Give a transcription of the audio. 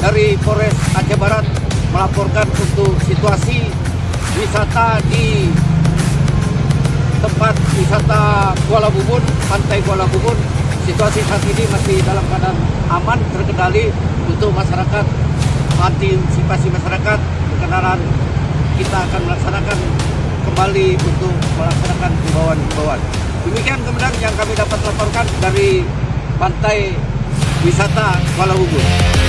dari Polres Aceh Barat melaporkan untuk situasi wisata di tempat wisata Kuala Bubun, Pantai Kuala Bubun. Situasi saat ini masih dalam keadaan aman, terkendali untuk masyarakat. Antisipasi masyarakat berkendaraan, kita akan melaksanakan kembali untuk melaksanakan himbauan-himbauan. Demikian kemudian yang kami dapat laporkan dari Pantai Wisata Kuala Bubun.